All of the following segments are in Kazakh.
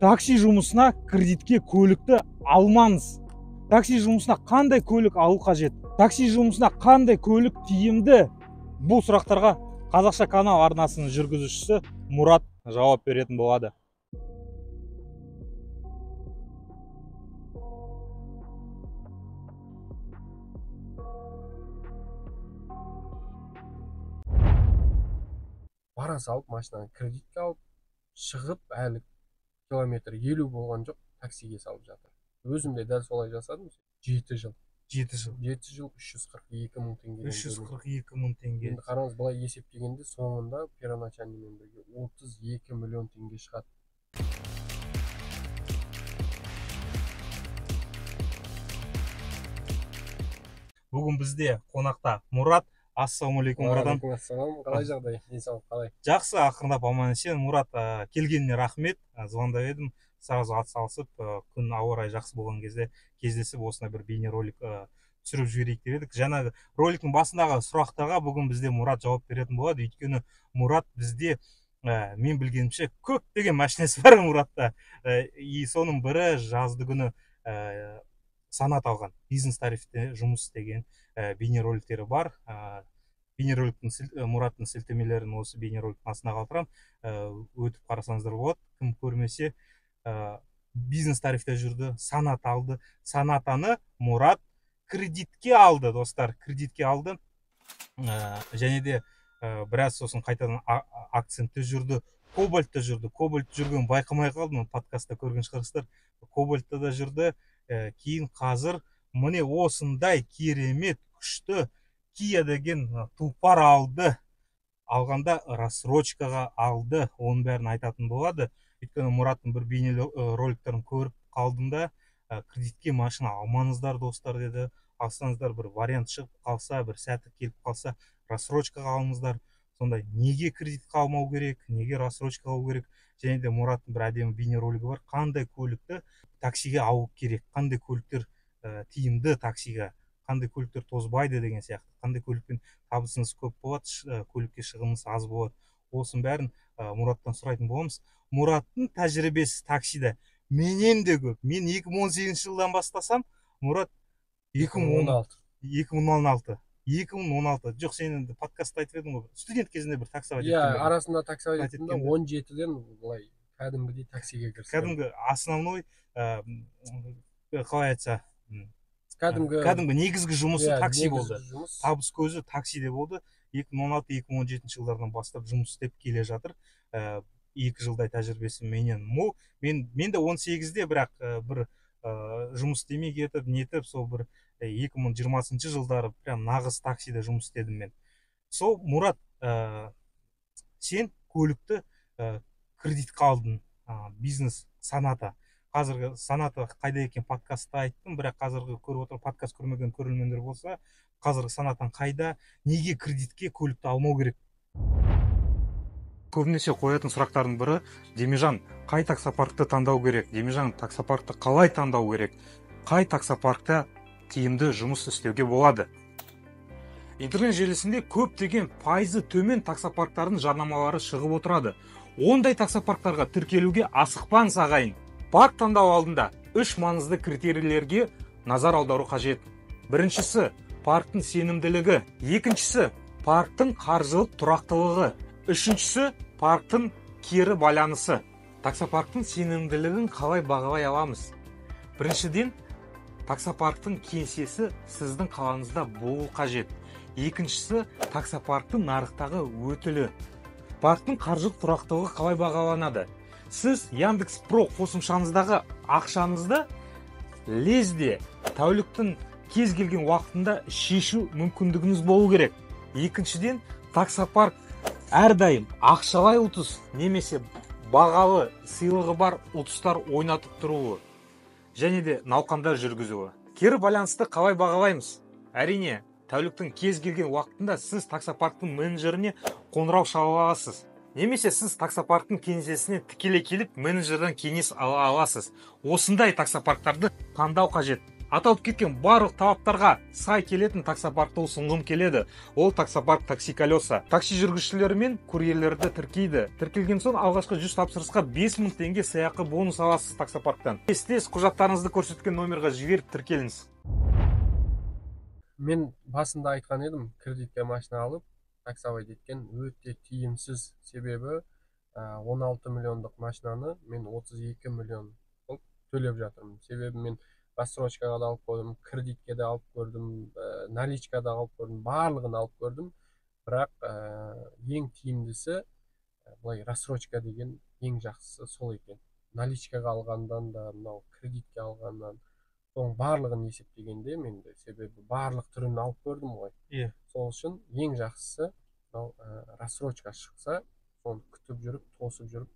такси жұмысына кредитке көлікті алмаңыз. Такси жұмысына қандай көлік алу қажет? Такси жұмысына қандай көлік тиімді? Бұл сұрақтарға Қазақша канал арнасының жүргізушісі Мұрат жауап беретін болады. Бара салып машинаны кредитке алып, шығып әлі километр 50 болған жоқ, таксиге салып жатыр. Өзім де дәл солай жасадым. 7 жыл 342 мың теңге. 342 мың теңге. Енді қараңыз, былай есептегенде соңында первоначальныймен бірге 32 миллион теңге шығады. Бүгін бізде қонақта Мұрат. Ассалаумағалейкум, Мұратан. Ассалам, қалай жағдай? Денсаулық қалай? Жақсы, ақырындап аман-есен. Мұрат, келгеніне рахмет. Звондап едім, сразу атсалысып, күн ауа райы жақсы болған кезде кездесіп осындай бір бейнеролик түсіріп жіберейік деп едік. Жаңағы роликтің басындағы сұрақтарға бүгін бізде Мұрат жауап беретін болады. Өйткені Мұрат бізде, мен білгенімше, көптеген машинасы бар Мұратта. И соның бірі жазды күні санат алған, бизнес тарифте жұмыс істеген бейнероликтері бар. Бейнероликтің Мұраттың сілтемелерін осы бейнероликтің астына қалдырам, өтіп қарасаңыздар болады. Кім көрмесе, бизнес тарифте жүрді, санат алды. Санатаны Мұрат кредитке алды, достар, кредитке алды. Және де біраз сосын қайтадан акцентте жүрді, кобальтта жүрді. Кобальтта жүрген байқамай қалдым, подкастта көрген шығарсыздар. Кобальтта да жүрді. Кейін қазір міне осындай керемет күшті Kia деген тұлпар алды. Алғанда рассрочкаға алды. Оның бәрін айтатын болады. Өйткені Мұраттың бір бейнероликтерін көріп қалдым, кредитке машина алмаңыздар, достар, деді. Алсаңыздар, бір вариант шығып қалса, бір сәті келіп қалса, рассрочкаға алыңыздар. Сондай, неге кредитқа алмау керек, неге рассрочка алу керек? Және де Мұраттың бір әдемі бейнеролигі бар. Қандай көлікті таксиге алу керек, қандай көліктер тиімді таксиға, қандай көліктер тозбайды деген сияқты, қандай көлікпен табысыңыз көп болады, көлікке шығыныңыз аз болады. Осын бәрін Мұраттан сұрайтын боламыз. Мұраттың тәжірибесі таксида менен де көп. Мен 2018 жылдан бастасам, Мұрат 2016. Жоқ, сен енді подкастта айтып едің ғой. Студент кезінде бір такси водитель. Арасында такси водительден 17-ден былай кәдімгідей таксиге кірсем. Кәдімгі основной, қалай айтса, кәдімгі негізгі жұмысы такси болды. Табыс көзі таксиде болды. 2016-2017 жылдардан бастап жұмыс істеп келе жатыр. 2 жылдай тәжірибесі менен мол. Мен де 18-де бірақ бір жұмыс істемей кетіп, нетіп, сол бір 2020 жылдары прям нағыз таксиде жұмыс істедім мен. Сол, Мұрат, сен көлікті кредитқа алдың, бизнес саната. Қазіргі санаты қайда екен подкастта айттым, бірақ қазіргі көріп отыр, подкаст көрмеген көрермендер болса, қазіргі санатан қайда, неге кредитке көлікті алмау керек? Көбінесе қоятын сұрақтардың бірі, Демежан, қай таксопаркты таңдау керек? Демежан, таксопаркты қалай таңдау керек? Қай таксопаркта тиімді жұмыс істеуге болады? Интернет желісінде көптеген пайызы төмен таксопарктардың жарнамалары шығып отырады. Ондай таксопарктарға тіркелуге асықпаңыз, ағайын. Парк таңдау алдында 3 маңызды критерийлерге назар аудару қажет. Біріншісі, парктың сенімділігі. Екіншісі, парктың қаржылық тұрақтылығы. Үшіншісі, парктың кері байланысы. Таксопарктың сенімділігін қалай бағалай аламыз? Біріншіден, таксопарктың кеңсесі сіздің қалаңызда болу қажет. Екіншісі, таксопарктың нарықтағы өтілі. Парктың қаржылық тұрақтылығы қалай бағаланады? Сіз Яндекс.Про қосымшаңыздағы ақшаңызды лезде тәуліктің кез келген уақытында шешу мүмкіндігіңіз болу керек. Екіншіден, таксопарк әрдайым ақшалай ұтыс немесе бағалы сыйлығы бар ұтыстар ойнатып тұруы және де науқандар жүргізуі. Кері байланысты қалай бағалаймыз? Әрине, тәуліктің кез келген уақытында сіз таксопарктың менеджеріне қоңырау шала аласыз. Немесе сіз таксопарктың кеңсесіне тікелей келіп менеджерден кеңес ала аласыз. Осындай таксопарктарды таңдау қажет. аталып кеткен барлық талаптарға сай келетін таксопаркты ұсынғым келеді. Ол таксопарк такси колеса. Такси жүргізушілері мен курьерлерді тіркейді. Тіркелген соң алғашқы 100 тапсырысқа 5000 теңге сыйақы бонус аласыз таксопарктан. Тез құжаттарыңызды көрсеткен номерға жіберіп тіркеліңіз. Мен басында айтқан едім, кредитке машина алып таксовать еткен өте тиімсіз. Себебі 16 миллиондық машинаны мен 32 миллион қылып төлеп жатырмын. Себебі мен рассрочкаға да алып көрдім, кредитке де алып көрдім, наличкада алып көрдім, барлығын алып көрдім. Бірақ ең тиімдісі былай рассрочка деген ең жақсысы сол екен. Наличкаға алғандан да, мынау кредитке алғаннан соның барлығын есептегенде менде, себебі барлық түрін алып көрдім ғой. Сол үшін ең жақсысы мынау рассрочка шықса, соны күтіп жүріп, тосып жүріп.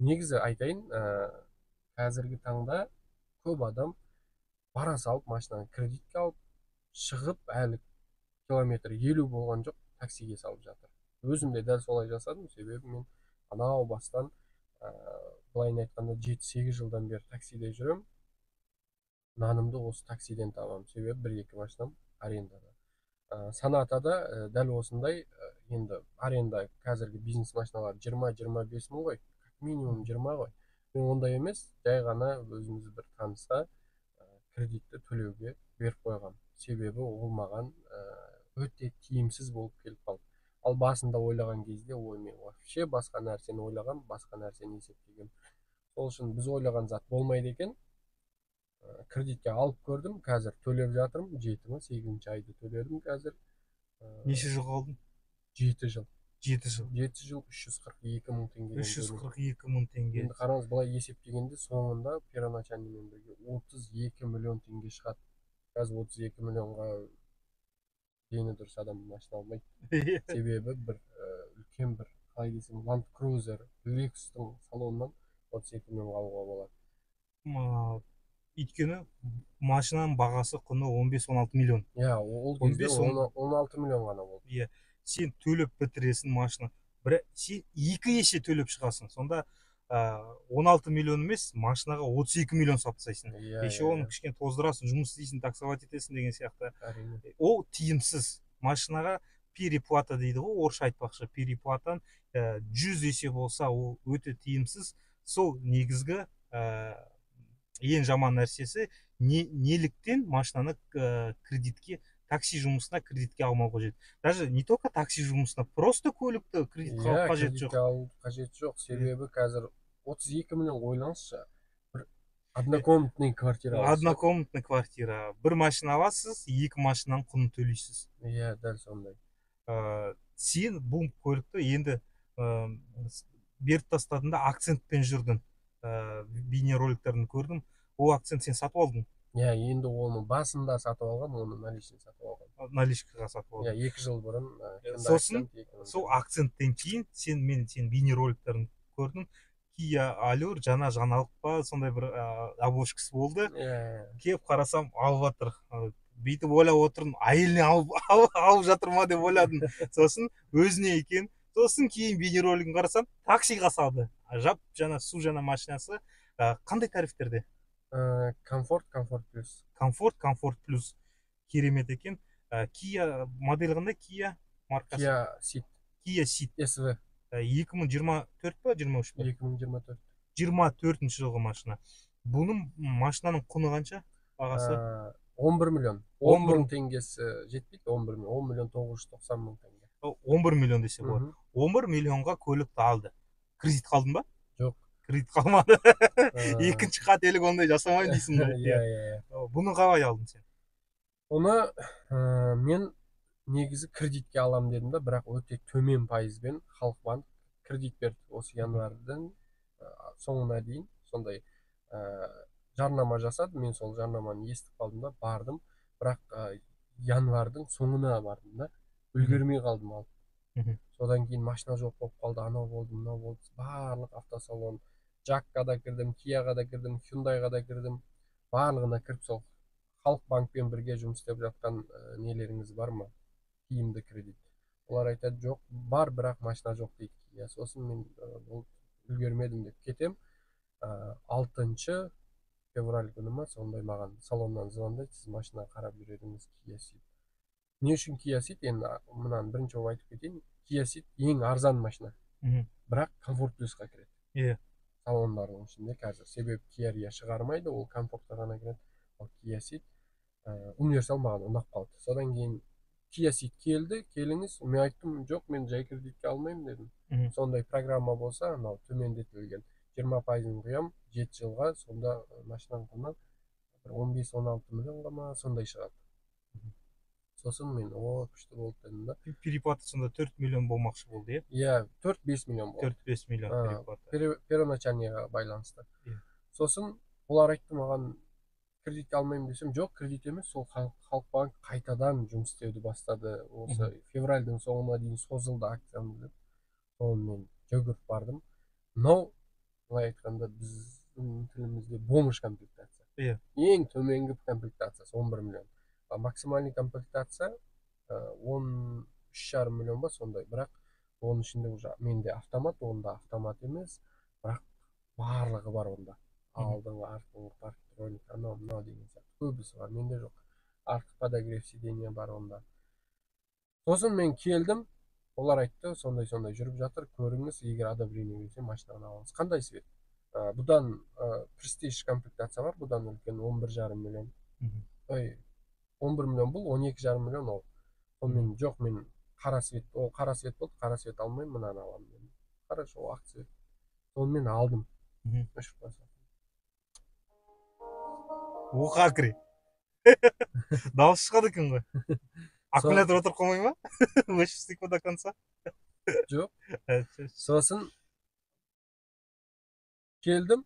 Негізі айтайын, қазіргі таңда көп адам бара салып машинаны кредитке алып, шығып әлі километр 50 болған жоқ, таксиге салып жатыр. Өзім де дәл солай жасадым, себебі мен анау бастан былайын айтқанда 7-8 жылдан бері таксиде жүрем. Нанымды осы таксиден табам, себебі 1-2 машинам арендада. Санатада дәл осындай, енді аренда қазіргі бизнес машиналар 20-25 мың ғой, минимум 20 ғой. Мен ондай емес, жай ғана өзіміз бір таныса кредитті төлеуге беріп қойғам. Себебі ол маған өте тиімсіз болып келіп қалды. Ал басында ойлаған кезде, ой, мен вообще басқа нәрсені ойлағам, басқа нәрсені есептегем. Сол үшін біз ойлаған зат болмайды екен. Кредитке алып көрдім, қазір төлеп жатырмын, 7-8 айды төледім қазір. Неше жыл қалдың? 7 жыл. 7 жыл. 7 жыл 342 мың теңге. 342 мың теңге. Енді қараңыз, былай есептегенде соңында первоначальныймен бірге 32 миллион теңге шығады. Қазір 32 миллионға дені дұрыс адам машина алмайды. Себебі бір үлкен бір, қалай десем, Land Cruiser, Lexus'тың салонынан 32 миллионға алуға болады. Өйткені машинаның бағасы құны 15-16 миллион. Ол кезде 16 миллион ғана болды. Сен төлеп бітіресің машина. Сен 2 есе төлеп шығасың. Сонда 16 миллион емес, машинаға 32 миллион сатсайсың. Еще оны кішкене тоздырасың, жұмыс істейсің, таксовать етесің деген сияқты. Ол тиімсіз. Машинаға переплата дейді ғой, орысша айтпақшы, переплатан 100 есе болса, ол өте тиімсіз. Сол негізгі ең жаман нәрсесі, неліктен машинаны кредитке, такси жұмысына кредитке алмау қажет. Даже не только такси жұмысына, просто көлікті кредитке алып қажет жоқ. Кредитке алу қажет жоқ, себебі қазір 32 миллион ойлаңызшы, бір однокомнатный квартира аласыз. Однокомнатный квартира. Бір машина аласыз, 2 машинаның құнын төлейсіз. Дәл сондай. Сен бұл көлікті енді беріп тастадыңда акцентпен жүрдің. Бейнероликтерін көрдім. Ол акцент сен сатып алдың? Енді оны басында сатып алған, оны наличный сатып алған. Наличкаға сатып алдың? 2 жыл бұрын. Сосын сол акценттен кейін сен бейнероликтерін көрдім. Kia Allure жаңа жаңалық па, сондай бір обложкасы болды. Кеп қарасам алып жатыр. Бүйтіп ойлап отырдым, әйеліне алып жатыр ма деп ойладым. Сосын өзіне екен. Сосын кейін бейнеролигін қарасам, таксиға салды. Жаңа су жаңа машинасы қандай тарифтерде? Комфорт плюс. Комфорт плюс. Керемет екен. Kia модель қандай? Kia маркасы? Kia Ceed. SV. 2024 па, 23 па? 2024. 24 жылғы машина. Бұның машинаның құны қанша? Бағасы? 11 миллион. 10 мың теңгесі жетпейді, 11 миллион. 10 миллион 990 мың теңге. 11 миллион десе болады. 11 миллионға көлікті алды. Кредит қалдың ба? Жоқ. Кредит қалмады. Екінші қателік ондай жасамайын дейсің ғой. Бұны қалай алдың сен? Оны мен негізі кредитке алам дедім да, бірақ өте төмен пайызбен Халық банк кредит берді. Осы январьдың соңына дейін сондай жарнама жасады. Мен сол жарнаманы естіп қалдым да, бардым. Бірақ январьдың соңына бардым да, үлгермей қалдым алып. Содан кейін машина жоқ болып қалды, анау болды, мынау болды. Барлық автосалон, Джаккада кірдім, Кияға да кірдім, Hyundaiға да кірдім. Барлығына кіріп сол Халық банкпен бірге жұмыс істеп жатқан нелеріңіз бар ма? Тиімді кредит. Олар айтады, жоқ, бар, бірақ машина жоқ дейді. Сосын мен үлгермедім деп кетем. 6 февраль күні ма сондай маған салоннан звондайды, сіз машина қарап жүр едіңіз, Kia Ceed. Не үшін Kia Ceed? Енді мынаны бірінші болып айтып кетейін. Kia Ceed ең арзан машина, бірақ комфорт плюсқа кіреді. Иә. Салондардың ішінде қазір. Себебі Kia Rio шығармайды, ол комфортқа ғана кіреді. Ал Kia Ceed универсал маған ұнап қалды. Содан кейін Kia Ceed келді, келіңіз. Мен айттым, жоқ, мен жай кредитке алмаймын дедім. Сондай программа болса, анау төмендетілген 20%-ын құям, 7 жылға, сонда машинаның құны 15-16 миллионға ма сондай шығады. Сосын мен күшті болды дедім да. Переплата сонда 4 миллион болмақшы болды, иә? Иә, 4-5 миллион болды. 4-5 миллион переплата. Первоначальныйға байланысты. Сосын олар айтты маған, кредит алмаймын десем, жоқ, кредит емес, сол Халықбанк қайтадан жұмыс істеуді бастады. Осы февральдың соңына дейін созылды акциямыз деп. Соны мен жүгіріп бардым. Мынау, былай айтқанда, біздің тілімізде бомж комплектация. Ең төменгі комплектациясы 11 миллион. Максимальный комплектация 13,5 миллион ба сондай. Бірақ оның ішінде уже менде автомат, онда автомат емес, бірақ барлығы бар онда. Алдыңғы, артыңғы парктроник, анау мынау деген сияқты көбісі бар. Менде жоқ. Артқы подогрев сиденье бар онда. Сосын мен келдім, олар айтты, сондай жүріп жатыр, көріңіз, егер одобрение берсе машинаны алыңыз. Қандай свет? Бұдан престиж комплектация бар, бұдан үлкен 11,5 миллион. 11 миллион бұл, 12,5 миллион ол. Сонымен жоқ, мен қара свет, ол қара свет болды, қара свет алмаймын, мынаны аламын дедім. Хорошо, ол ақ свет. Сонымен алдым. Оқа кіре. Дауыс шығады екен ғой. Аккумулятор отырып қалмай ма? Өшіп істейік до конца. Жоқ. Сосын келдім.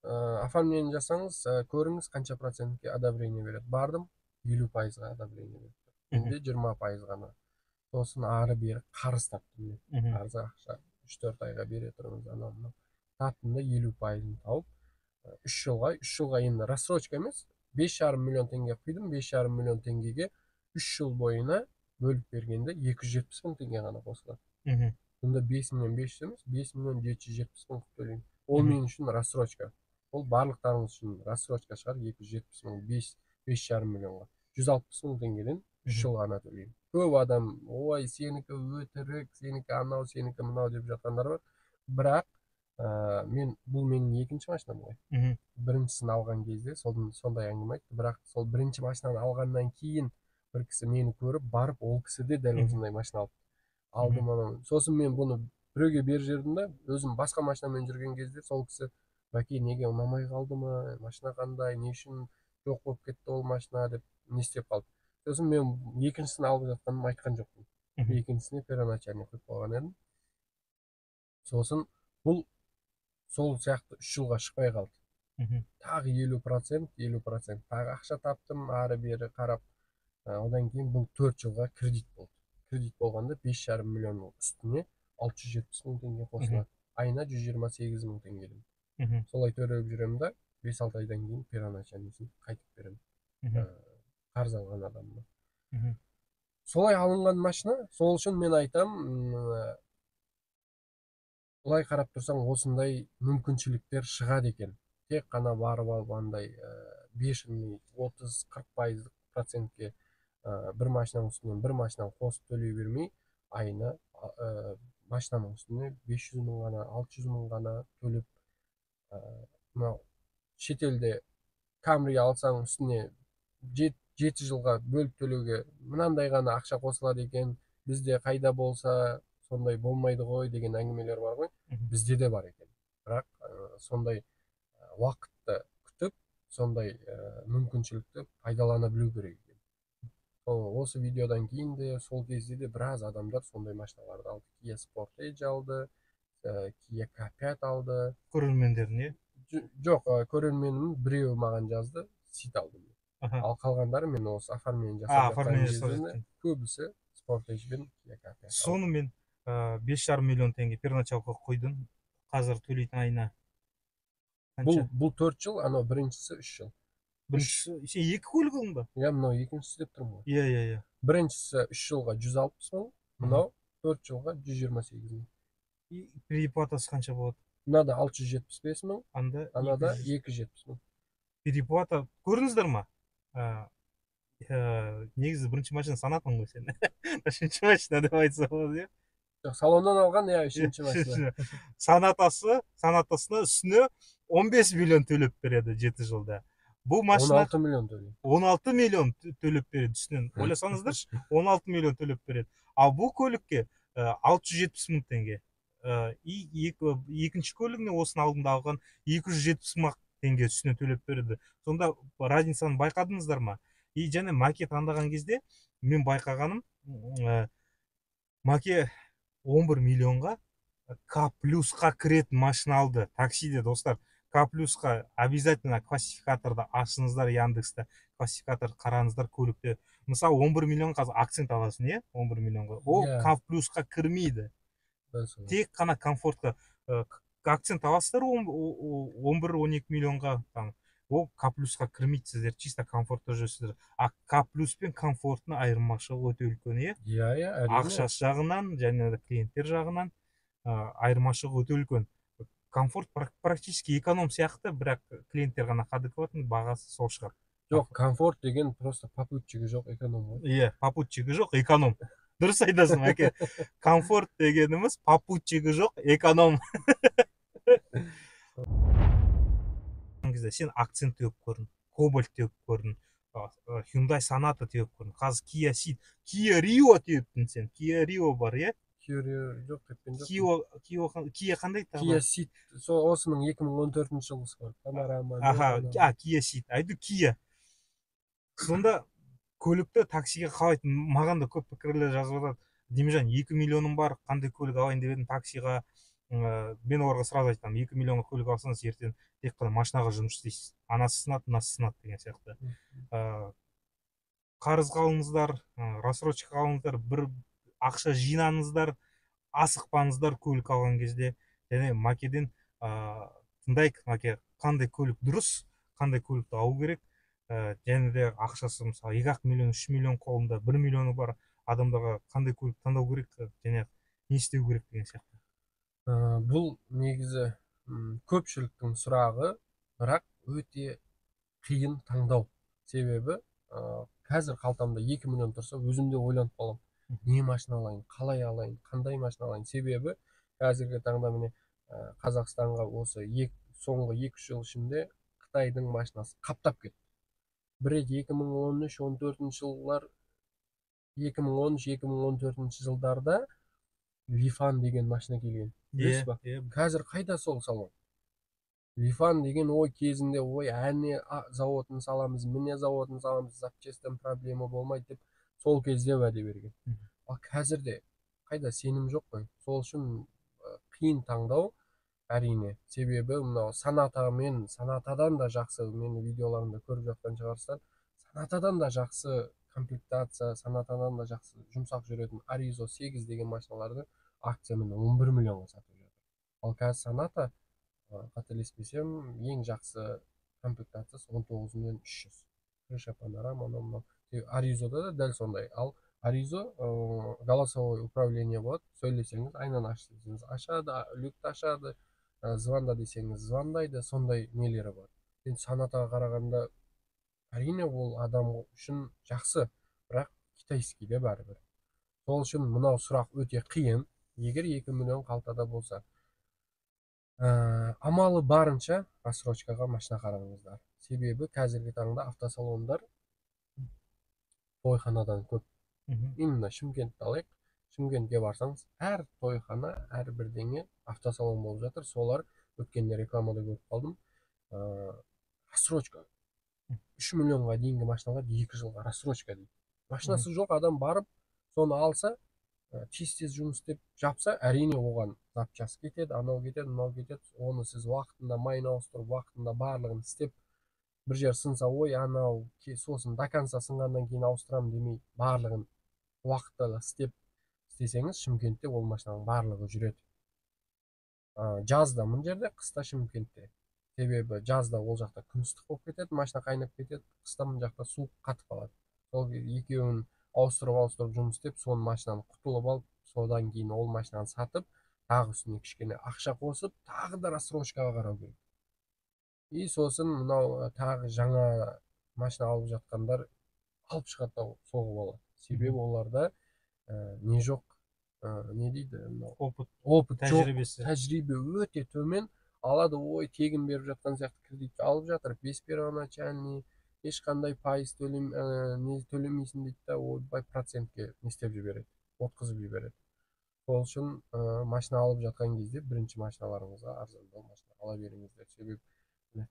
Оформление жасаңыз, көріңіз қанша процентке одобрение береді. Бардым, 50%-ға одобрение береді. Менде 20% ғана. Сосын ары бері қарыз таптым мен. Қарызға ақша 3-4 айға бере тұрмыз, анау. Таптым да 50%-ын тауып, 3 жылға енді рассрочка емес, 5,5 миллион теңге құйдым, 5,5 миллион теңгеге 3 жыл бойына бөліп бергенде 270 мың теңге ғана қосылады. Сонда 5 миллион 500 емес, 5 миллион 770 мың төлеймін. Ол мен үшін рассрочка. Ол барлықтарыңыз үшін рассрочка шығар, 270 мың, 5,5 миллионға. 160 мың теңгеден 3 жыл ғана төлеймін. Көп адам, ой, сенікі өтірік, сенікі анау, сенікі мынау деп жатқандар бар. Бірақ бұл менің екінші машинам ғой. Біріншісін алған кезде сондай әңгіме айтты. Бірақ сол бірінші машинаны алғаннан кейін бір кісі мені көріп, барып, ол кісі де дәл осындай машина алдым. Сосын мен бұны біреуге бер жердім да, өзім басқа машинамен жүрген кезде сол кісі, бәке, неге ұнамай қалды ма, машина қандай, не үшін жоқ болып кетті ол машина деп не істеп қалды. Сосын мен екіншісін алып жатқанын айтқан жоқпын. Екіншісіне первоначальный қойып қойған едім. Сосын бұл сол сияқты 3 жылға шықпай қалды. Тағы 50%, тағы ақша таптым, ары бері қарап. Одан кейін бұл 4 жылға кредит болды. Кредит болғанда 5,5 миллион үстіне 670 мың теңге қосылады. Айына 128 мың теңгеден. Солай төлеп жүремін да, 5-6 айдан кейін первоначальныйсын қайтып беремін. Қарыз алған адамға. Солай алынған машина, сол үшін мен айтам, олай қарап тұрсаң, осындай мүмкіншіліктер шығады екен. Тек қана барып алғандай бешеный 30-40% процентке бір машинаның үстінен бір машинаның қосып төлей бермей, айына машинаның үстіне 500 мың ғана, 600 мың ғана төлеп, шетелде Camry алсаң үстіне 7 жылға бөліп төлеуге мынандай ғана ақша қосылады екен, бізде қайда болса сондай болмайды ғой деген әңгімелер бар ғой. Бізде де бар екен. Бірақ сондай уақытты күтіп, сондай мүмкіншілікті пайдалана білу керек екен. Осы видеодан кейін де, сол кезде де біраз адамдар сондай машиналарды алды. Kia Sportage алды, Kia K5 алды. Көрермендер не? Жоқ, көрерменім біреуі маған жазды, Ceed алдым. Ал қалғандары мен осы оформление жасап жатқан кезінде көбісі Sportage бен Kia K5. Сонымен 5,5 миллион теңге первоначалға қойдың, қазір төлейтін айына бұл 4 жыл, анау біріншісі 3 жыл. Біріншісі 2 көлік алдың ба? Иә, мынау екіншісі деп тұрмын ғой. Иә. Біріншісі 3 жылға 160 мың, мынау 4 жылға 128 мың. Переплатасы қанша болады? Мынада 675 мың, анада анада 270 мың. переплата көрдіңіздер ма? Негізі бірінші машина санатың ғой сен. Үшінші машина деп айтса болады, иә. Жоқ, салоннан алған, иә, үшінші машина. Санатасына үстіне 15 миллион төлеп береді 7 жылда. Бұл машина 16 миллион төлейді. 16 миллион төлеп береді үстінен. Ойласаңыздаршы, 16 миллион төлеп береді. Ал бұл көлікке 670 мың теңге. Екінші көлігіне осыны алдында алған 270 мың теңге үстіне төлеп береді. Сонда разницаны байқадыңыздар ма? И және Маке таңдаған кезде мен байқағаным, Маке 11 миллионға К плюсқа кіретін машина алды. Таксиде, достар, К плюсқа обязательно классификаторды ашыңыздар, Яндексте классификатор қараңыздар көлікте. Мысалы 11 миллион қазір акцент аласың, иә, 11 миллионға. Ол К плюсқа кірмейді. Тек қана комфортқа акцент аласыздар 11-12 миллионға. Ол К плюсқа кірмейді, сіздер чисто комфортта жүрсіздер. А К плюс пен комфорттың айырмашылығы өте үлкен, иә. Иә, әрине. Ақшасы жағынан және клиенттер жағынан айырмашылығы өте үлкен. Комфорт практически эконом сияқты, бірақ клиенттер ғана адекватный, бағасы сол шығар. Жоқ, комфорт деген просто попутчигі жоқ, эконом ғой. Иә, попутчигі жоқ, эконом. Дұрыс айтасың, Мәке. Комфорт дегеніміз попутчигі жоқ, эконом. Сен акцент теуіп көрдің, Кобальт теуіп көрдің, Hyundai Sonata теуіп көрдің, қазір Kia Ceed, Kia Rio теуіптің сен. Kia Rio бар, иә? Kia Rio жоқ тепкен жоқ. Kia қандай тағы? Kia Ceed, осының 2014 жылғысы бар. Панорама. Kia Ceed, айды Kia. Сонда көлікті таксиге қалай, маған да көп пікірлер жазып жатады. Демежан, 2 миллионым бар, қандай көлік алайын деп едім таксиға. Мен оларға сразу айтам, 2 миллионға көлік алсаңыз ертең тек қана машинаға жұмыс істейсіз. Анасы сынады, мынасы сынады деген сияқты. Қарызға алыңыздар, рассрочка алыңыздар, бір ақша жинаңыздар, асықпаңыздар көлік алған кезде. Және Македен тыңдайық, Маке, қандай көлік дұрыс, қандай көлікті алу керек. Және де ақшасы мысалы 2 миллион, 3 миллион қолында, 1 миллионы бар адамдарға қандай көлік таңдау керек, және не істеу керек деген сияқты. Бұл негізі көпшіліктің сұрағы, бірақ өте қиын таңдау. Себебі қазір қалтамда 2 миллион тұрса, өзімде ойланып қалам. Не машина алайын, қалай алайын, қандай машина алайын. Себебі қазіргі таңда міне Қазақстанға осы соңғы 2 жыл ішінде Қытайдың машинасы қаптап кетті. Бір рет 2013-14 жылдар, 2013-2014 жылдарда Лифан деген машина келген. Білесіз ба? Қазір қайда сол салон? Лифан деген ой кезінде, әне заводын саламыз, міне заводын саламыз, запчастьтен проблема болмайды деп сол кезде уәде берген. Ал қазірде қайда, сенім жоқ қой. Сол үшін қиын таңдау әрине. Себебі мынау Санатадан да жақсы, мен видеоларымда көріп жатқан шығарсыздар, Санатадан да жақсы комплектация, Санатадан да жақсы жұмсақ жүретін Аризо 8 деген машиналарды акциямен 11 миллионға сатып жатыр. Ал қазір Саната, қателеспесем, ең жақсы комплектациясы 19.300. Крыша панорама, Аризода да дәл сондай. Ал Аризо голосовой управление болады. Сөйлесеңіз, айнаны аш десеңіз ашады, люкті ашады, звонда десеңіз звондайды, сондай нелері бар. Енді Санатаға қарағанда әрине ол адам үшін жақсы, бірақ китайский де бәрібір. Сол үшін мынау сұрақ өте қиын. Егер 2 миллион қалтада болса, амалы барынша рассрочкаға машина қараңыздар. Себебі қазіргі таңда автосалондар тойханадан көп. Именно Шымкентті алайық. Шымкентке барсаңыз, әр тойхана, әр бірдеңе автосалон болып жатыр. Солар өткенде рекламада көріп қалдым. Рассрочка 3 миллионға дейінгі машиналар 2 жылға рассрочка дейді. Машинасы жоқ адам барып, соны алса, тез жұмыс істеп жапса, әрине оған запчасть кетеді, анау кетеді, мынау кетеді. Оны сіз уақытында майын ауыстырып, уақытында барлығын істеп, бір жер сынса, анау сосын до конца сынғаннан кейін ауыстырам демей, барлығын уақытта істесеңіз, Шымкентте ол машинаның барлығы жүреді. Жазда мына жерде, қыста Шымкентте. Себебі жазда ол жақта күн ыстық болып кетеді, машина қайнап кетеді, қыста мына жақта суық қатып қалады. Сол екеуін ауыстырып жұмыс істеп, соның машинаны құтылып алып, содан кейін ол машинаны сатып, тағы үстіне кішкене ақша қосып, тағы да рассрочкаға қарау керек. И сосын мынау тағы жаңа машина алып жатқандар алып шығады соғы болады. Себебі оларда не жоқ, не дейді, опыт жоқ, тәжірибесі. тәжірибе өте төмен. Алады, ой, тегін беріп жатқан сияқты кредитке алып жатыр, без первоначальный, ешқандай пайыз не төлемейсің дейді да, ойбай процентке не істеп жібереді, отқызып жібереді. Сол үшін машина алып жатқан кезде бірінші машиналарыңызға арзандау машина ала беріңіздер. Себебі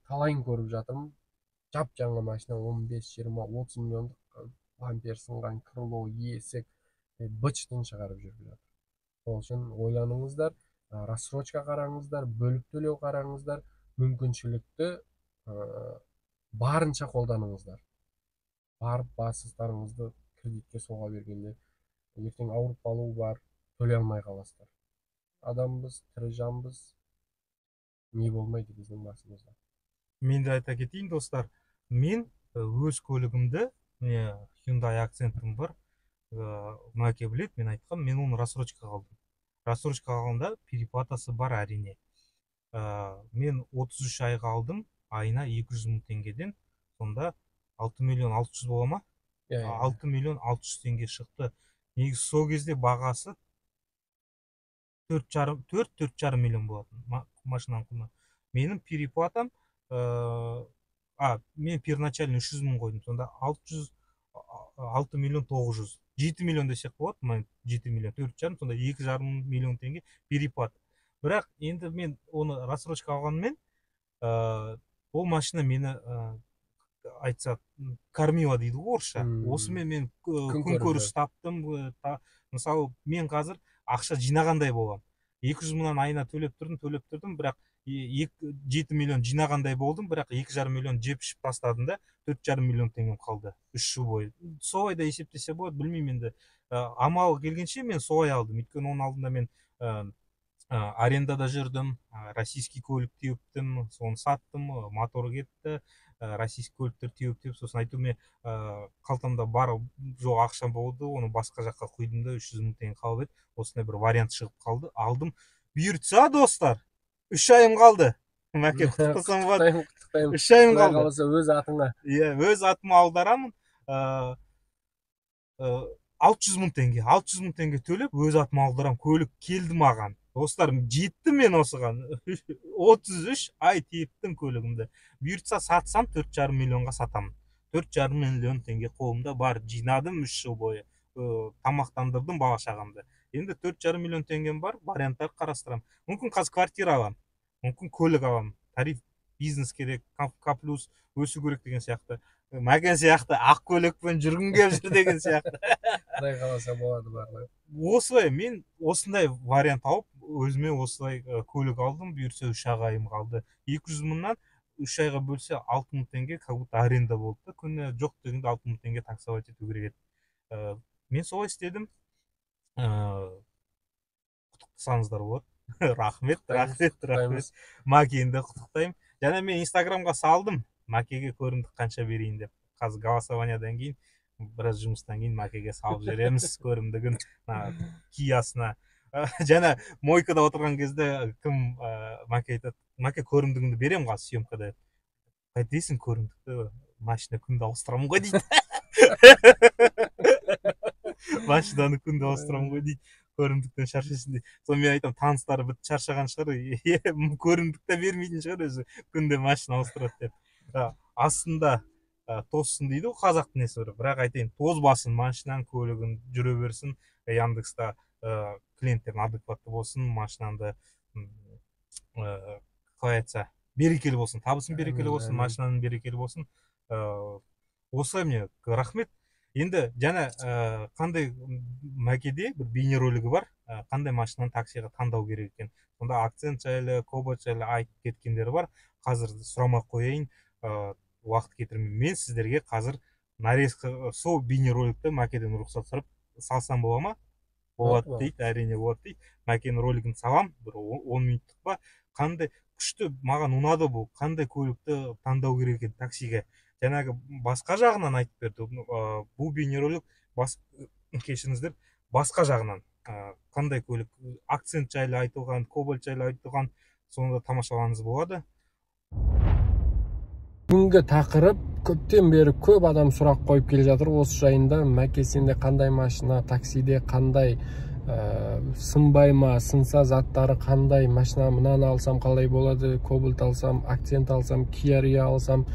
талайын көріп жатырмын, жап жаңа машина 15-20-30 миллиондық бампер сынған, крыло, есік, бычтын шығарып жүріп жатыр. Сол үшін ойланыңыздар, рассрочка қараңыздар, бөліп төлеу қараңыздар, мүмкіншілікті барынша қолданыңыздар. Барып басыстарыңызды кредитке соға бергенде ертең ауырып қалу бар, төлей алмай қаласыздар. Адамбыз, тірі жанбыз, не болмайды біздің басымызда. Мен де айта кетейін достар, мен өз көлігімді, Hyundai акцентім бар, Маке біледі, мен айтқам, мен оны рассрочкаға алдым. Рассрочкаға алғанда переплатасы бар әрине. Мен 33 айға алдым, айына 200 мың теңгеден, сонда 6 миллион 600 бола ма? 6 миллион 600 теңге шықты. Негізі сол кезде бағасы 4-4,5 миллион болатын машинаның құны. Менің переплатам, мен первоначально 300 мың қойдым, сонда 6 миллион 900, 7 миллион десек болады, 7 миллион 4,5, сонда 2,5 миллион теңге переплат. Бірақ енді мен оны рассрочка алғанмен, ол машина мені айтса кормила дейді орысша. Осымен мен күнкөріс таптым. Мысалы, мен қазір ақша жинағандай болам. 200 мыңнан айына төлеп тұрдым, бірақ 7 миллион жинағандай болдым, бірақ 2,5 миллион жеп ішіп тастадым да, 4,5 миллион теңгем қалды 3 жыл бойы. Солай да есептесе болады, білмеймін енді. Амалы келгенше мен солай алдым. Өйткені оның алдында мен арендада жүрдім, российский көлік теуіптім, соны саттым, мотор кетті, российский көліктер теуіп, сосын айтумен қалтамда бар жоқ ақшам болды, оны басқа жаққа құйдым да 300 мың теңге қалып еді. Осындай бір вариант шығып қалды, алдым. Бұйыртса достар, 3 айым қалды. Мәке, құттықтасам болады. 3 айым қалды. Өз атыңа. Иә, өз атыма аударамын. 600 мың теңге төлеп өз атыма аударам. Көлік келді маған. Достарым, жетті мен осыған. 33 ай тиеттім көлігімді. Бұйыртса сатсам 4,5 миллионға сатамын. 4,5 миллион теңге қолымда бар. Жинадым 3 жыл бойы. Тамақтандырдым бала шағамды. Енді 4,5 миллион теңгем бар, варианттар қарастырам. Мүмкін қазір квартира алам, мүмкін көлік алам. Тариф бизнес керек, К+ өсу керек деген сияқты. Мәкен сияқты ақ көлікпен жүргім келіп жүр деген сияқты. Құдай қаласа болады барлығы. Осылай, мен осындай вариант алып, өзіме осылай көлік алдым, бұйырса 3 айым қалды. 200 мыңнан 3 айға бөлсе 6 мың теңге как будто аренда болды. Күні жоқ дегенде 6 мың теңге таксовать ету керек еді. Мен солай істедім. Құттықтасаңыздар болады. Рахмет. Макені құттықтаймын. Және мен инстаграмға салдым, Макеге көрімдік қанша берейін деп. Қазір голосованиядан кейін, біраз жұмыстан кейін Макеге салып жібереміз көрімдігін Киясына. Және мойкада отырған кезде кім Маке айтады, Маке көрімдігіңді берем қазір съемкада. Қайтесің көрімдікті, машина күнді ауыстырамын ғой дейді. Машинаны күнді ауыстырамын ғой дейді. Көрімдіктен шаршайсың дейді. Соны мен айтам, таныстары бітіп шаршаған шығар, көрімдікті бермейтін шығар өзі, күнде машина ауыстырады деп. Астында тозсын дейді, қазақтың несі бар. Бірақ айтайын, тозбасын машинаң, көлігін жүре берсін. Яндекста клиенттердің адекватты болсын, машинаңды қалай айтса, берекелі болсын, табысын берекелі болсын, машинаның берекелі болсын. Осылай мне рахмет. Енді жаңа қандай Мәкеде бір бейнеролигі бар, қандай машинаны таксиға таңдау керек екен. Сонда акцент жайлы, кобальт жайлы айтып кеткендері бар. Қазір сұрамай қояйын, уақыт кетірмей. Мен сіздерге қазір нарезка сол бейнероликті Мәкеден рұқсат сұрап салсам бола ма? Болады дейді, әрине болады дейді. Мәкенің ролигін салам, бір 10 минуттық па. Қандай күшті, маған ұнады бұл. Қандай көлікті таңдау керек екен таксиге. Жаңағы басқа жағынан айтып берді. Бұл бейнеролик кешіріңіздер, басқа жағынан қандай көлік, акцент жайлы айтылған, кобальт жайлы айтылған, соны да тамашалаңыз болады. Бүгінгі тақырып көптен бері көп адам сұрақ қойып келе жатыр осы жайында. Мәке, сенде қандай машина, таксиде қандай, сынбай ма, сынса заттары қандай, машина мынаны алсам қалай болады, Кобальт алсам, Акцент алсам, Kia Rio алсам,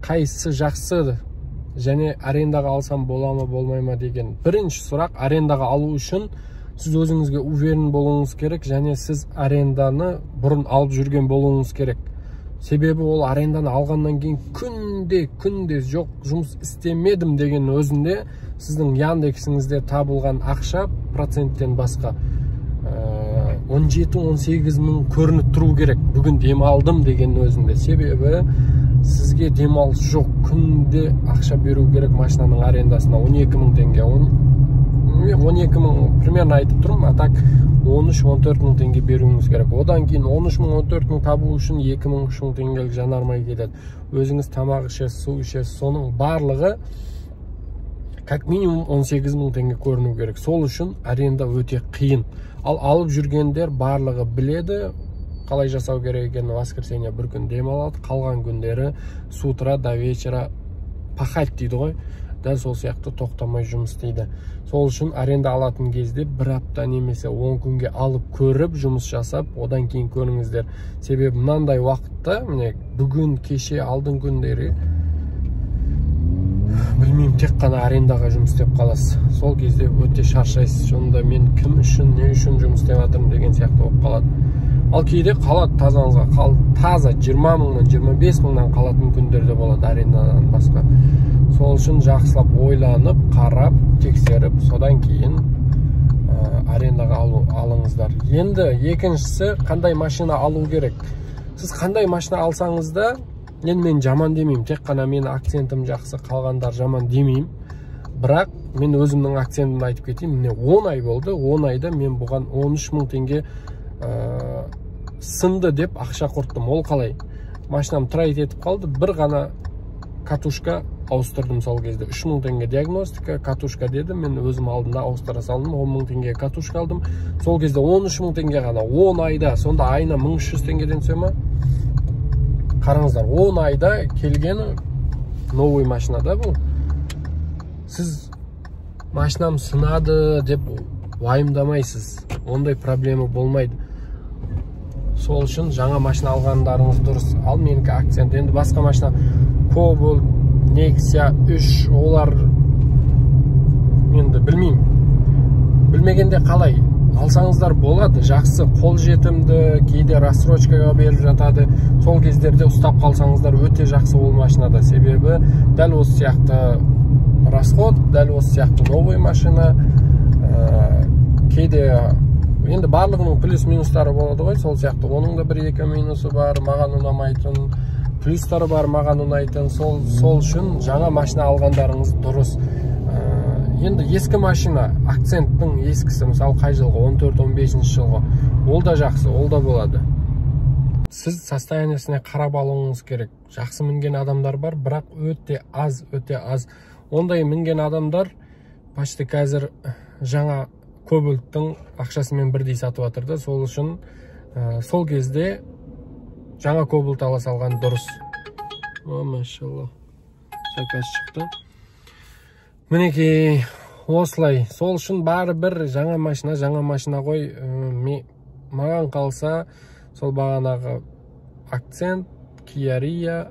қайсысы жақсы, және арендаға алсам бола ма, болмай ма деген. Бірінші сұрақ, арендаға алу үшін сіз өзіңізге уверен болуыңыз керек, және сіз аренданы бұрын алып жүрген болуыңыз керек. Себебі ол аренданы алғаннан кейін күнде жоқ жұмыс істемедім деген өзінде сіздің Яндексіңізде табылған ақша проценттен басқа 17-18 мың көрініп тұру керек. Бүгін демалдым деген өзінде. Себебі сізге демалыс жоқ, күнде ақша беру керек машинаның арендасына. 12 мың теңге. 12 мың примерно айтып тұрмын, а так 13-14 мың теңге беруіңіз керек. Одан кейін 13 мың 14 мың табу үшін 2 мың 3 мың теңгелік жанармай кетеді. Өзіңіз тамақ ішесіз, су ішесіз, соның барлығы как минимум 18 мың теңге көріну керек. Сол үшін аренда өте қиын. Ал алып жүргендер барлығы біледі қалай жасау керек екенін. Воскресенье бір күн демалады, қалған күндері с утра до вечера пахать дейді ғой. Дәл сол сияқты тоқтамай жұмыс істейді. Сол үшін аренда алатын кезде бір апта немесе 10 күнге алып көріп жұмыс жасап, одан кейін көріңіздер. Себебі мынандай уақытта, міне бүгін, кеше, алдың күндері білмеймін, тек қана арендаға жұмыс істеп қаласыз. Сол кезде өте шаршайсыз. Сонда мен кім үшін, не үшін жұмыс істеп жатырмын деген сияқты болып қалады. Ал кейде қалады тазаңызға, таза 20 мыңнан 25 мыңнан қалатын күндерде болады арендадан басқа. Сол үшін жақсылап ойланып, қарап, тексеріп, содан кейін арендаға алыңыздар. Енді екіншісі, қандай машина алу керек. Сіз қандай машина алсаңыз да, енді мен жаман демеймін, тек қана мен акцентім жақсы, қалғандар жаман демеймін. Бірақ мен өзімнің акцентімді айтып кетейін. Міне 10 ай болды, 10 айда мен бұған 13 мың теңге сынды деп ақша құрттым. Ол қалай? Машинам трайт етіп қалды, бір ғана катушка ауыстырдым сол кезде. 3 мың теңге диагностика, катушка деді, мен өзім алдында ауыстыра салдым, 10 мың теңге катушка алдым. Сол кезде 13 мың теңге ғана, 10 айда, сонда айына 1300 теңгеден сөй ма? Қараңыздар, 10 айда келген новый машинада бұл. Сіз машинам сынады деп уайымдамайсыз, ондай проблема болмайды. Сол үшін жаңа машина алғандарыңыз дұрыс. Ал менікі акцент. Енді басқа машина Cobalt, Nexia 3, олар енді білмеймін. Білмегенде қалай алсаңыздар болады, жақсы, қол жетімді, кейде рассрочкаға беріп жатады. Сол кездерде ұстап қалсаңыздар өте жақсы ол машинада. Себебі дәл осы сияқты расход, дәл осы сияқты новый машина, кейде енді барлығының плюс-минустары болады ғой, сол сияқты. Оның да бір-екі минусы бар, маған ұнамайтын, плюстары бар, маған ұнайтын. Сол үшін жаңа машина алғандарыңыз дұрыс. Енді ескі машина, акценттің ескісі, мысалы қай жылғы, 14-15 жылғы, ол да жақсы, ол да болады. Сіз состояниесіне қарап алуыңыз керек. Жақсы мінген адамдар бар, бірақ өте аз. Ондай мінген адамдар почти қазір жаңа Кобальттың ақшасымен бірдей сатып жатырды. Сол үшін сол кезде жаңа Кобальт ала салған дұрыс. Машалла, заказ шықты. Мінекей осылай. Сол үшін бары бір жаңа машина ғой. Маған қалса сол бағанағы акцент, Kia Rio,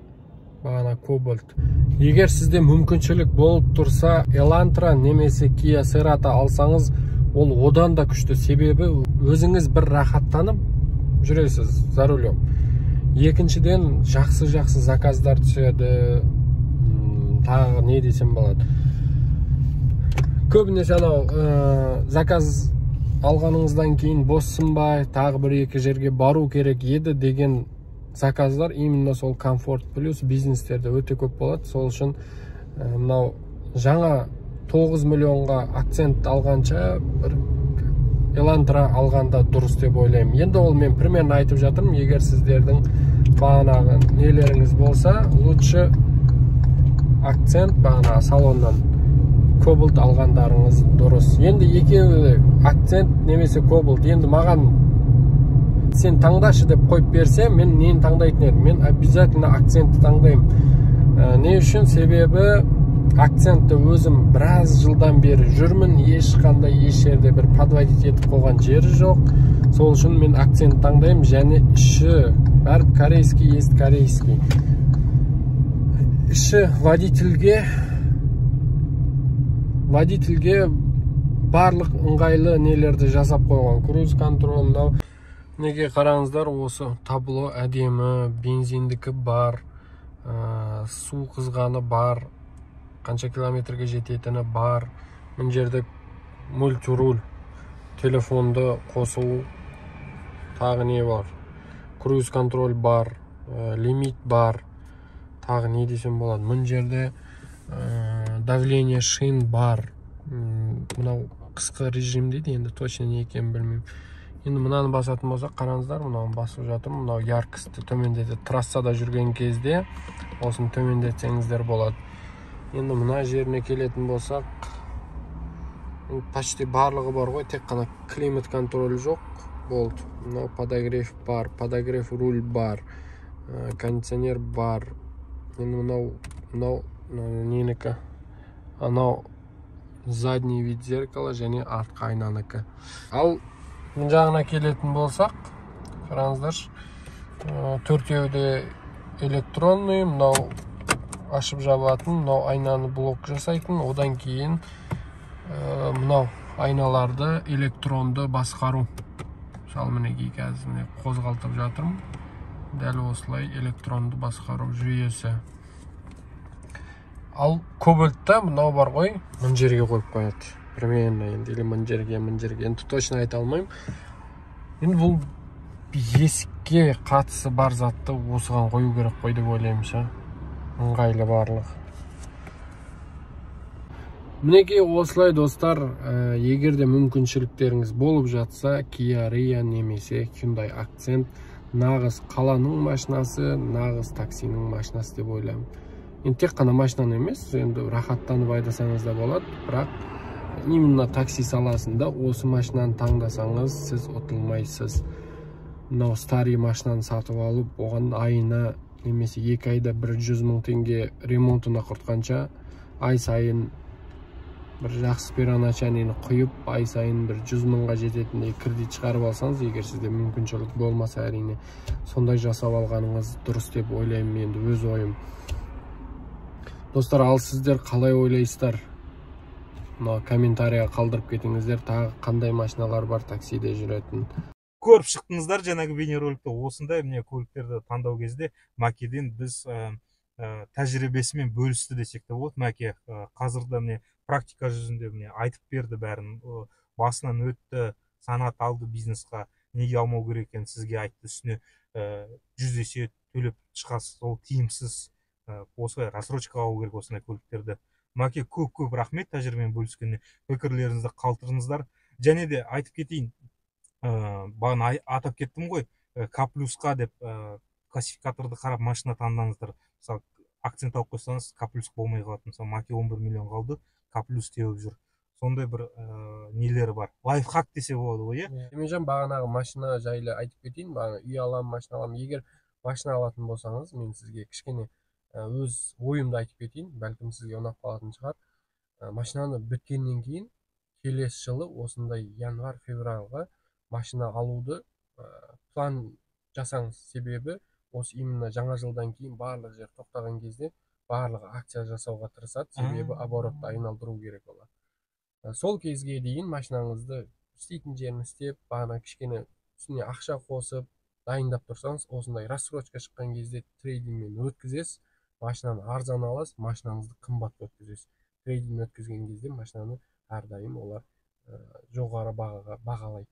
бағана Кобальт. Егер сізде мүмкіншілік болып тұрса, Elantra немесе Kia Cerato алсаңыз, ол одан да күшті. Себебі өзіңіз бір рахаттанып жүресіз за рулем. Екіншіден жақсы заказдар түседі. Тағы не десем болады. Көбінесе анау заказ алғаныңыздан кейін боссынбай, тағы бір-екі жерге бару керек еді деген заказдар именно сол комфорт плюс бизнестерде өте көп болады. Сол үшін мынау жаңа 9 миллионға акцент алғанша бір Elantra алғанда дұрыс деп ойлаймын. Енді ол мен примерно айтып жатырмын. Егер сіздердің бағанағы нелеріңіз болса, лучше акцент бағана салоннан Cobalt алғандарыңыз дұрыс. Енді екеуі акцент немесе Cobalt. Енді маған сен таңдашы деп қойып берсе, мен нені таңдайтын едім? Мен обязательно акцентті таңдаймын. Не үшін? Себебі акцентті өзім біраз жылдан бері жүрмін, ешқандай еш жерде бір подводить етіп қойған жері жоқ. Сол үшін мен акцент таңдаймын, және іші бәрі корейский есть, корейский. Іші водительге барлық ыңғайлы нелерді жасап қойған. Круиз контроль, неге қараңыздар, осы табло әдемі, бензиндікі бар, су қызғаны бар, қанша километрге жететіні бар. Мына жерде мультируль, телефонды қосу, тағы не бар? Круиз контроль бар, лимит бар, тағы не десем болады? Мына жерде давление шин бар. Мынау қысқы режим дейді, енді точно не екенін білмеймін. Енді мынаны басатын болсақ, қараңыздар, мынауын басып жатырмын. Мынау яркості төмендетеді. Трассада жүрген кезде осыны төмендетсеңіздер болады. Енді мына жеріне келетін болсақ, почти барлығы бар ғой, тек қана климат контроль жоқ болды. Мынау подогрев бар, подогрев руль бар, кондиционер бар. Енді мынау ненікі? Анау задний вид зеркала және артқы айнаныкі. Ал мына жағына келетін болсақ, қараңыздар, төртеуі де электронный, мынау ашып жабатын, мынау айнаны блок жасайтын, одан кейін мынау айналарды электронды басқару. Мысалы мінекей қазір қозғалтып жатырмын. Дәл осылай электронды басқару жүйесі. Ал кобальтта мынау бар ғой, мына жерге қойып қояды. Примерно енді, или мына жерге, енді точно айта алмаймын. Енді бұл есікке қатысы бар затты осыған қою керек қой деп ойлаймын. Ыңғайлы барлық. Мінекей осылай достар, егерде мүмкіншіліктеріңіз болып жатса, Kia Rio немесе Hyundai Accent нағыз қаланың машинасы, нағыз таксінің машинасы деп ойлаймын. Енді тек қана машинаны емес, енді рахаттанып айдасаңыз да болады, бірақ именно такси саласында осы машинаны таңдасаңыз, сіз ұтылмайсыз. Мынау старый машинаны сатып алып, оған айына немесе 2 айда 100 000 теңге ремонтына құртқанша, ай сайын бір жақсы первоначальныйны құйып, ай сайын 100 000-ға жететіндей кредит шығарып алсаңыз, егер сізде мүмкіншілік болмаса, әрине сондай жасап алғаныңыз дұрыс деп ойлаймын, енді өз ойым. Достар, ал сіздер қалай ойлайсыздар? Комментария қалдырып кетіңіздер, тағы қандай машиналар бар таксиде жүретін. Көріп шықтыңыздар жаңағы бейнероликті. Осындай міне көліктерді таңдау кезде Македен біз тәжірибесімен бөлісті десек те болады. Мәке қазірде міне практика жүзінде міне айтып берді бәрін. Басынан өтті, санат алды бизнесқа, неге алмау керек екенін сізге айтты, үстіне 100 есе төлеп шығасыз, ол тиімсіз. Осылай рассрочка алу керек осындай көліктерді. Мәке, көп рахмет тәжірибемен бөліскеніне. Пікірлеріңізді қалдырыңыздар. Және де айтып кетейін, бағана атап кеттім ғой, К+қа деп классификаторды қарап машина таңдаңыздар. Мысалы, акцент алып қойсаңыз, К+ болмай қалады. Мысалы, Мәке 11 миллион қалды, К+ теуіп жүр. Сондай бір нелері бар. Лайфхак десе болады ғой, е? Емежан, бағанағы машина жайлы айтып кетейін. Бағана үй аламын, машина аламын. Егер машина алатын болсаңыз, мен сізге кішкене өз ойымды айтып кетейін. Бәлкім сізге ұнап қалатын шығар. Машинаны біткеннен кейін, келесі жылы осындай январь-февральға машина алуды план жасаңыз. Себебі осы именно жаңа жылдан кейін барлық жер тоқтаған кезде барлығы акция жасауға тырысады. Себебі оборотты айналдыру керек олар. Сол кезге дейін машинаңызды істейтін жерін істеп, бағана кішкене үстіне ақша қосып, дайындап тұрсаңыз, осындай рассрочка шыққан кезде трейдингмен өткізесіз, машинаны арзан аласыз, машинаңызды қымбат өткізесіз. Трейдинг өткізген кезде машинаны әрдайым олар жоғары бағаға бағалайды.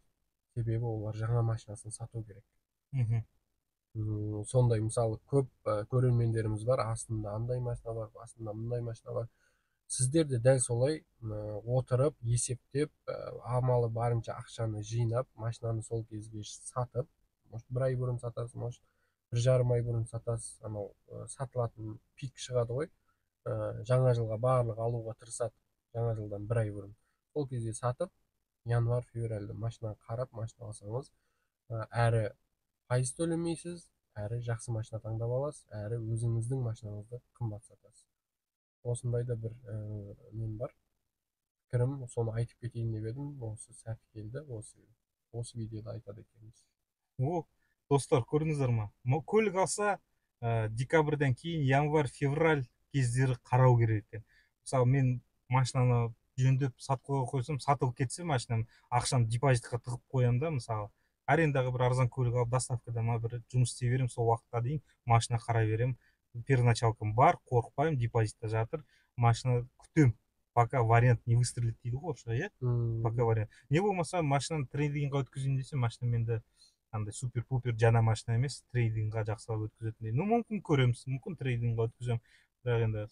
Себебі олар жаңа машинасын сату керек. Сондай мысалы көп көрермендеріміз бар, астында андай машина бар, астында мұндай машина бар. Сіздер де дәл солай отырып, есептеп, амалы барынша ақшаны жинап, машинаны сол кезге сатып, может, 1 ай бұрын сатасыз, может, 1,5 ай бұрын сатасыз, анау сатылатын пик шығады ғой, жаңа жылға барлық алуға тырысады, жаңа жылдан 1 ай бұрын. Сол кезде сатып, январь-февральда машина қарап, машина алсаңыз, әрі пайыз төлемейсіз, әрі жақсы машина таңдап аласыз, әрі өзіңіздің машинаңызды қымбат сатасыз. Осындай да бір нем бар. Пікірім, соны айтып кетейін деп едім. Осы сәті келді. Осы видеода айтады екенбіз. Достар, көрдіңіздер ма? Көлік алса, декабрьден кейін январь, февраль кездері қарау керек екен. Мысалы, мен машинаны жөндеп сатқыға қойсам, сатылып кетсе машинам, ақшам депозитқа тығып қоямын да, мысалы, арендаға бір арзан көлік алып, доставкадан бір жұмыс істей беремін, сол уақытқа дейін машина қарай беремін. Первоначалкам бар, қорықпаймын, депозитта жатыр, машина күтем, пока вариант не выстрелит дейді ғой орысша, иә? Пока вариант. Не болмаса машинаны трейдингқа өткізейін десем, машина менде андай супер-пупер жаңа машина емес, трейдингға жақсылап өткізетіндей. Ну, мүмкін көреміз, мүмкін трейдингға өткіземін. Бірақ енді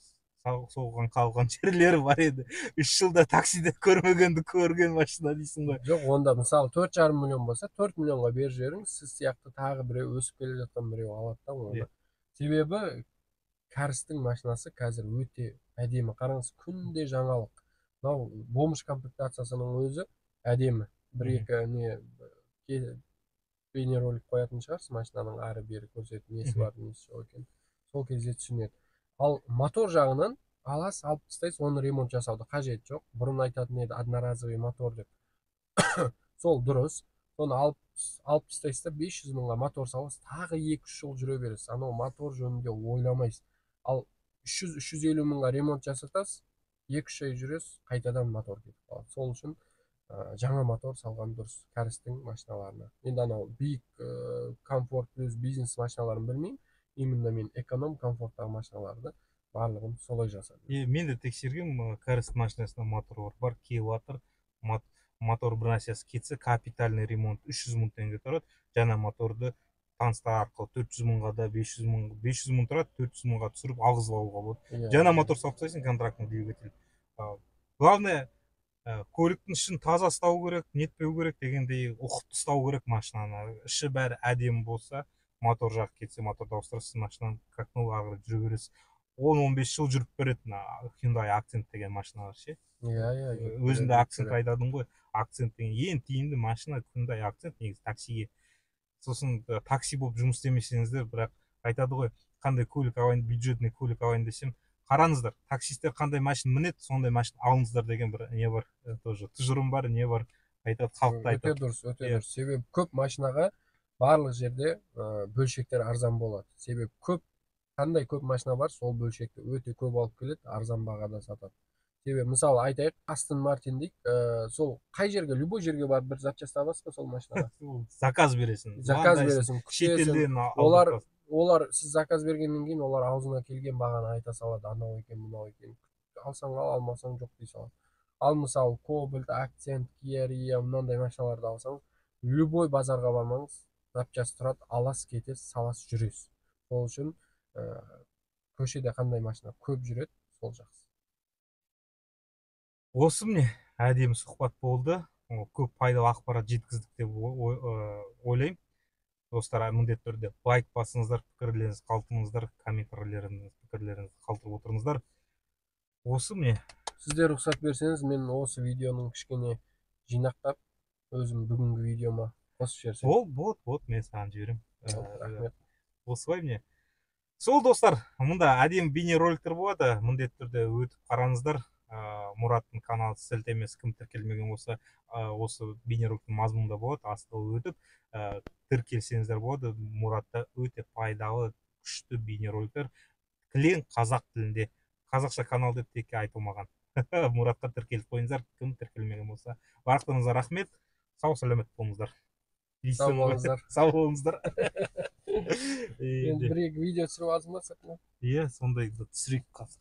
соған қалған жерлері бар еді. 3 жылда таксиде көрмегенді көрген машина дейсің ғой. Жоқ, онда мысалы 4,5 миллион болса, 4 миллионға беріп жіберіңіз, сіз сияқты тағы біреу өсіп келе жатқан біреу алады да оны. Себебі кәрістің машинасы қазір өте әдемі. Қараңыз, күнде жаңалық. Мынау бомж комплектациясының өзі әдемі. Бір-екі бейнеролик қоятын шығарсыз, машинаның ары бері көрсетіп, несі бар, несі жоқ екен. Сол кезде түсінеді. Ал мотор жағынан аласыз, алып тастайсыз, оны ремонт жасауды қажет жоқ. Бұрын айтатын еді одноразовый мотор деп. Сол дұрыс. Соны алып тастайсыз да 500 мыңға мотор саласыз, тағы 2-3 жыл жүре бересіз. Анау мотор жөнінде ойламайсыз. Ал 300-350 мыңға ремонт жасатасыз, 2-3 ай жүресіз, қайтадан мотор кетіп қалады. Сол үшін жаңа мотор салған дұрыс кәрістің машиналарына. Енді анау биік комфорт плюс бизнес машиналарын білмеймін. Именно мен эконом комфорттағы машиналарды барлығын солай жасадым. Мен де тексергем, кәріс машинасында мотор бар, келіп жатыр. Мотор бір нәрсесі кетсе, капитальный ремонт 300 мың теңге тұрады. Жаңа моторды таныстар арқылы 400 мыңға да 500 мың тұрады, 400 мыңға түсіріп алғызып алуға болады. Жаңа мотор салып тастайсың, контрактный двигатель. Главное, көліктің ішін таза ұстау керек, нетпеу керек дегендей, ұқыпты ұстау керек машинаны. Іші бәрі әдемі болса, мотор жақ кетсе, моторды ауыстырасыз, машинаны как новый ары жүріп бересіз. 10-15 жыл жүріп береді Hyundai Accent деген машиналар ше. Өзінде Accent айтадың ғой. Accent деген ең тиімді машина Hyundai Accent, негізі таксиге. Сосын такси болып жұмыс істемесеңіздер, бірақ айтады ғой, қандай көлік алайын, бюджетный көлік алайын десем, қараңыздар, таксистер қандай машина мінеді, сондай машина алыңыздар деген бір не бар, тоже тұжырым бар, не бар, айтады, халықта айтады. Өте дұрыс, өте дұрыс. Себебі көп машинаға барлық жерде бөлшектер арзан болады. Себебі қандай көп машина бар, сол бөлшекті өте көп алып келеді, арзан бағада сатады. Себебі мысалы айтайық, Aston Martin дейік, сол қай жерге, любой жерге барып бір запчасть аласыз ба сол машинаға? Заказ бересің. Күтесің. Олар сіз заказ бергеннен кейін олар аузына келген бағаны айта салады, анау екен, мынау екен. Алсаң ал, алмасаң жоқ дей салады. Ал мысалы Cobalt, Accent, Kia Rio мынандай машиналарды алсаңыз, любой базарға бармаңыз, запчасть тұрады, аласыз, кетесіз, саласыз, жүресіз. Сол үшін көшеде қандай машина көп жүреді, сол жақсы. Осы міне әдемі сұхбат болды. Көп пайдалы ақпарат жеткіздік деп ойлаймын. Достар, міндетті түрде лайк басыңыздар, пікірлеріңізді қалдырыңыздар, пікірлеріңізді қалдырып отырыңыздар. Осы міне. Сіздер рұқсат берсеңіз, мен осы видеоның кішкене жинақтап, өзім бүгінгі видеома қосып жіберсем. Болды, мен саған жіберем. Рахмет. Осылай міне. Сол достар, мұнда әдемі бейнероликтер болады, міндетті түрде өтіп қараңыздар. Мұраттың каналы сілтемесі кім тіркелмеген болса, осы бейнероликтің мазмұнында болады, астылы өтіп тіркелсеңіздер болады. Мұратта өте пайдалы, күшті бейнероликтер, кілең қазақ тілінде. Қазақша канал деп текке айтылмаған. Мұратқа тіркеліп қойыңыздар, кім тіркелмеген болса. Барлықтарыңызға рахмет, сау сәлемет болыңыздар. Сау болыңыздар. Енді бір-екі видео түсіріп алсың ба сыртына? Иә, сондай түсірейік қазір.